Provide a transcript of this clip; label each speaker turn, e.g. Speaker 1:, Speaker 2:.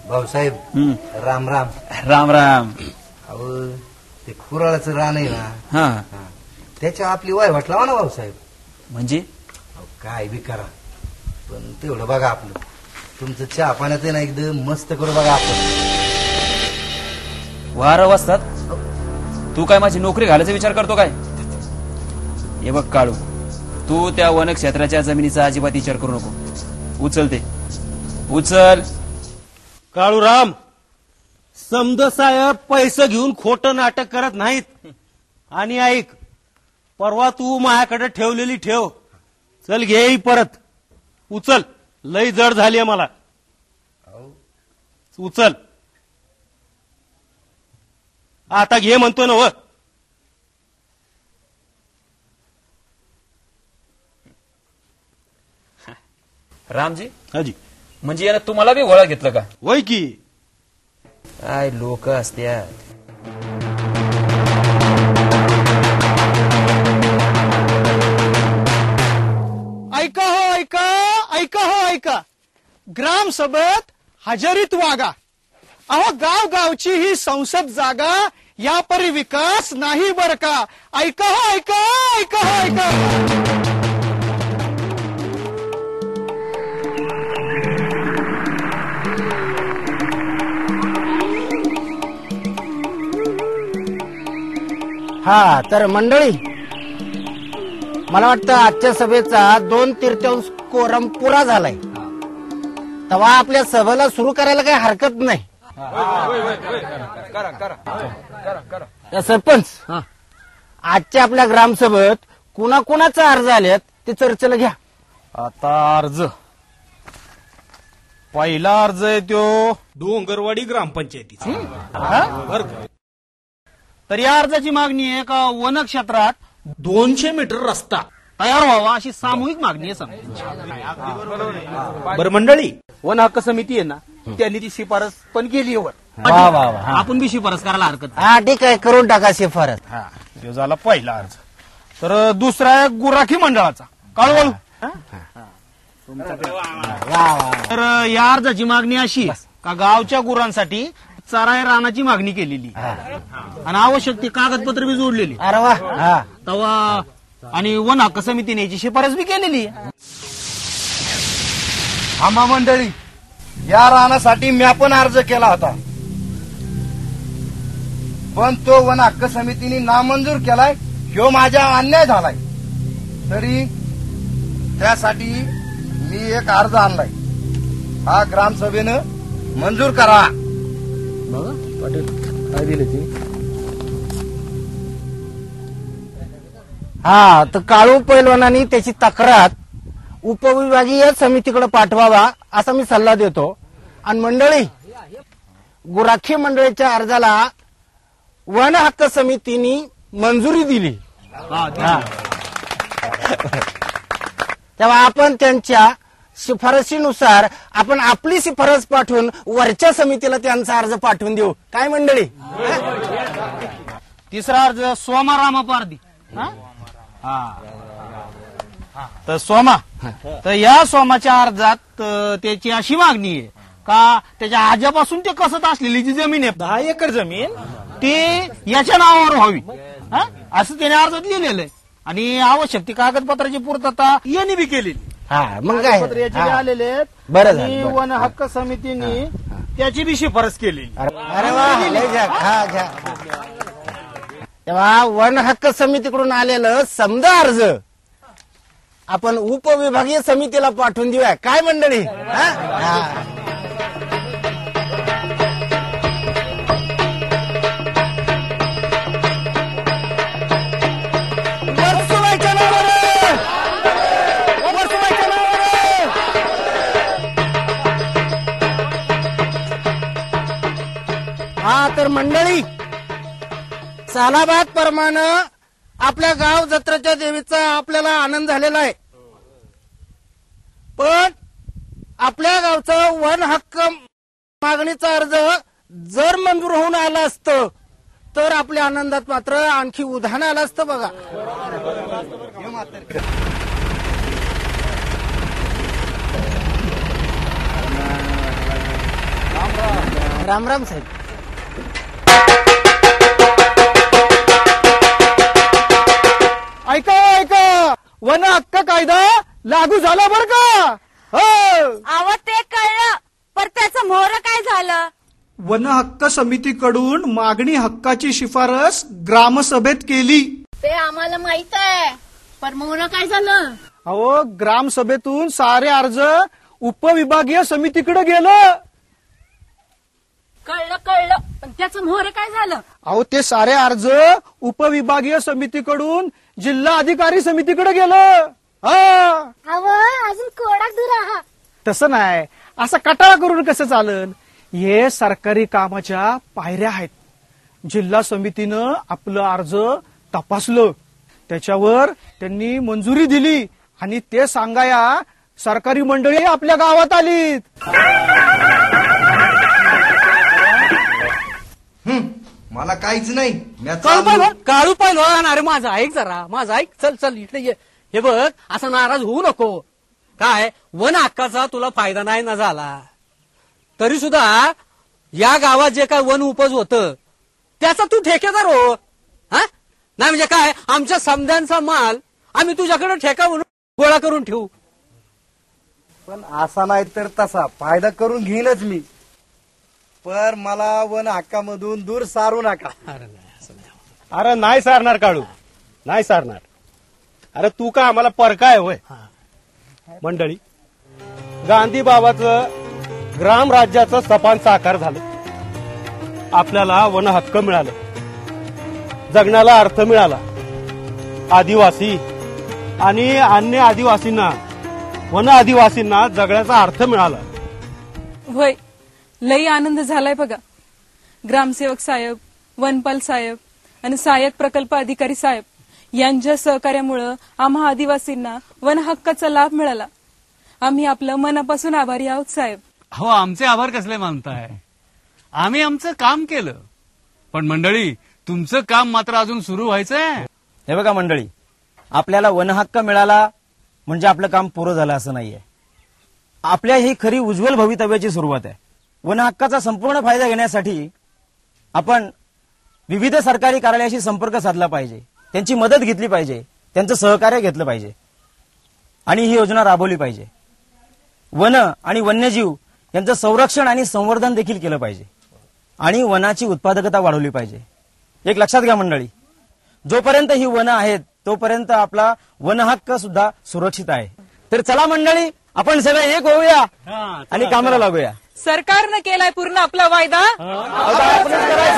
Speaker 1: भाऊसाहेब राम राम.
Speaker 2: राम राम.
Speaker 1: अहो ते कुराळाचं रान आहे ना,
Speaker 2: हा
Speaker 1: त्याच्या आपली वायवाट लावा ना भाऊसाहेब.
Speaker 2: म्हणजे
Speaker 1: काय बी करा, पण तेवढं बघा आपलं. तुमचं चहा पाण्यात ना एकदम मस्त करू बघा आपण.
Speaker 2: वारं वाजतात. तू काय माझी नोकरी घालायचा विचार करतो काय? हे बघ काळू, तू त्या वन क्षेत्राच्या जमिनीचा अजिबात विचार करू नको. उचल ते, उचल.
Speaker 3: काळूराम, समद साहेब पैसे घेऊन खोटं नाटक करत नाहीत. आणि ऐक, परवा तू माझ्याकडे ठेवलेली ठेव चल घे ही परत. उचल, लई जड झाली मला. उचल आता, घे म्हणतो ना. व
Speaker 2: रामजी,
Speaker 3: हाजी,
Speaker 2: म्हणजे यानं तुम्हाला बी गोळा घेतलं का?
Speaker 3: वय की
Speaker 2: काय लोक असत्यात.
Speaker 4: ऐका हो, ऐका ऐका हो, ऐका. ग्रामसभेत हजेरीत वागा. अहो गाव गावची ही संसद जागा, यापरी विकास नाही बर का. ऐका हो, ऐका ऐका हो, ऐका.
Speaker 5: हा तर मंडळी, मला वाटतं आजच्या सभेचा 2/3 कोरम पुरा झालाय. तेव्हा आपल्या सभेला सुरू करायला काही हरकत नाही. सरपंच, आजच्या आपल्या ग्रामसभेत कुणाकुणाचे अर्ज आलेत ते चर्चेला घ्या.
Speaker 3: आता अर्ज, पहिला अर्ज आहे तो डोंगरवाडी ग्रामपंचायतीचा. बर का?
Speaker 4: तर या अर्जाची मागणी आहे का वन क्षेत्रात
Speaker 3: 200 मीटर रस्ता
Speaker 4: तयार व्हावा अशी सामूहिक मागणी आहे.
Speaker 3: बर मंडळी,
Speaker 4: वन हक्क समिती आहे ना, त्यांनी ती शिफारस पण केली.
Speaker 5: वा वा वा.
Speaker 4: आपण बी शिफारस करायला हरकत नाही.
Speaker 5: हा ठीक आहे, करून टाका शिफारस.
Speaker 3: हा तो झाला पहिला अर्ज. तर दुसरा आहे गुराखी मंडळाचा. काळू,
Speaker 4: तर या अर्जाची मागणी अशी आहे का गावच्या गुरांसाठी चराई रानाची मागणी केलेली आणि आवश्यक ती कागदपत्र बी जोडलेली.
Speaker 5: अरे वा. हा
Speaker 4: तेव्हा आणि वन हक्क समितीने याची शिफारस बी केलेली.
Speaker 1: आम्हा मंडळी, या रानासाठी मी पण अर्ज केला होता, पण तो वन हक्क समितीने नामंजूर केलाय. ह्यो माझा अन्याय झालाय. तरी त्यासाठी मी एक अर्ज आणलाय. हा ग्रामसभेनं मंजूर करा.
Speaker 5: हा तर काळू पैलवानांनी त्याची तक्रार उपविभागीय समितीकडे पाठवावा असा मी सल्ला देतो. आणि मंडळी, गुराखी मंडळीच्या अर्जाला वन हक्क समितीने मंजुरी दिली. तेव्हा आपण त्यांच्या शिफारशीनुसार आपण आपली शिफारस पाठवून वरच्या समितीला त्यांचा अर्ज पाठवून देऊ. काय मंडळी?
Speaker 4: तिसरा अर्ज सोमा रामा पारदी.
Speaker 3: तर सोमा, तर या सोमाच्या अर्जात त्याची अशी मागणी आहे का त्याच्या आजपासून ते कसत असलेली जी जमीन आहे 10 एकर जमीन, ती याच्या नावावर व्हावी असं त्याने अर्जात लिहिलेलं आहे. आणि आवश्यक ती कागदपत्राची पूर्तता यांनी बी केलेली.
Speaker 5: हा मग काय
Speaker 3: याचे बी आलेले आहेत.
Speaker 5: बरं
Speaker 3: आणि
Speaker 5: झालं.
Speaker 3: वन हक्क समितीने त्याची बी शिफारस केलेली.
Speaker 5: अरे वा, लय झाक. हा घ्या. तेव्हा वन हक्क समितीकडून आलेलं समजा अर्ज आपण उपविभागीय समितीला पाठवून देऊया. काय मंडळी? हा तर मंडळी, सालाबाद प्रमाणे आपल्या गाव जत्रेच्या देवीचा आपल्याला आनंद झालेला आहे. पण आपल्या गावचा वन हक्क मागणीचा अर्ज जर मंजूर होऊन आला असतं तर आपल्या आनंदात मात्र आणखी उधाण आलं असतं. बघा, राम राम साहेब.
Speaker 4: ऐका वन हक्क कायदा लागू झाला बर का. हो.
Speaker 6: अहो ते कळलं, पर त्याचं मोहर काय झालं?
Speaker 4: वन हक्क समितीकडून मागणी हक्काची शिफारस ग्रामसभेत केली.
Speaker 6: ते आम्हाला माहित आहे, पर मोहर काय झालं?
Speaker 4: अहो ग्रामसभेतून सारे अर्ज उपविभागीय समितीकडे गेलं.
Speaker 6: कळलं, पण त्याचं मोहर काय झालं?
Speaker 4: अहो ते सारे अर्ज उपविभागीय समितीकडून जिल्हा अधिकारी समितीकडे गेलं.
Speaker 6: अहो अजून कोडाक दूर आहात.
Speaker 4: तसं नाही, असा कटाळा करून कसं चालन. हे सरकारी कामाच्या पायऱ्या आहेत. जिल्हा समितीनं आपलं अर्ज तपासलं, त्याच्यावर त्यांनी मंजुरी दिली आणि ते सांगाया सरकारी मंडळी आपल्या गावात आलीत.
Speaker 1: मला काहीच नाही.
Speaker 7: काळू पहिलवान, अरे माझं ऐक जरा, माझं ऐक. चल इकडे ये. हे बघ, असं नाराज होऊ नको. काय वन हक्काचा तुला फायदा नाही ना झाला तरी सुद्धा या गावात जे काय वन उपज होतं त्याचा तू ठेकेदार हो. हा नाही म्हणजे काय, आमच्या समध्यांचा माल आम्ही तुझ्याकडे ठेका म्हणून गोळा करून ठेवू.
Speaker 1: पण असा नाही तर तसा फायदा करून घेईनच मी. पर मला वन हक्कामधून दूर सारू नका.
Speaker 3: अरे नाही सारणार काळू, नाही सारणार. अरे तू का आम्हाला परकाय होय. मंडळी, गांधी बाबाचं ग्राम राज्याचं सपान साकार झालं. आपल्याला वन हक्क मिळालं, जगण्याला अर्थ मिळाला. आदिवासी आणि अन्य आदिवासींना, वन आदिवासींना जगण्याचा अर्थ मिळाला.
Speaker 8: होय, लई आनंद झालाय बघा. ग्रामसेवक साहेब, वनपाल साहेब आणि सहाय्यक प्रकल्प अधिकारी साहेब यांच्या सहकार्यामुळं आम्हा आदिवासींना वन हक्काचा लाभ मिळाला. आम्ही आपलं मनापासून आभारी आहोत साहेब.
Speaker 9: हो, आमचे आभार कसले मानताय. आम्ही आमचं काम केलं, पण मंडळी तुमचं काम मात्र अजून सुरू व्हायचंय.
Speaker 2: हे बघा मंडळी, आपल्याला वनहक्क मिळाला म्हणजे आपलं काम पुरं झालं असं नाहीये. आपल्या ही खरी उज्ज्वल भवितव्याची सुरुवात आहे. वनहक्काचा संपूर्ण फायदा घेण्यासाठी आपण विविध सरकारी कार्यालयाशी संपर्क साधला पाहिजे, त्यांची मदत घेतली पाहिजे, त्यांचं सहकार्य घेतलं पाहिजे आणि ही योजना राबवली पाहिजे. वन आणि वन्यजीव यांचं संरक्षण आणि संवर्धन देखील केलं पाहिजे आणि वनाची उत्पादकता वाढवली पाहिजे. एक लक्षात घ्या मंडळी, जोपर्यंत ही वन आहेत तोपर्यंत आपला वनहक्क सुद्धा सुरक्षित आहे. तर चला मंडळी, आपण सगळे एक होऊया आणि कामाला लागूया.
Speaker 8: सरकारनं केलाय पूर्ण आपला वायदा.
Speaker 2: आता आपणच करायचा.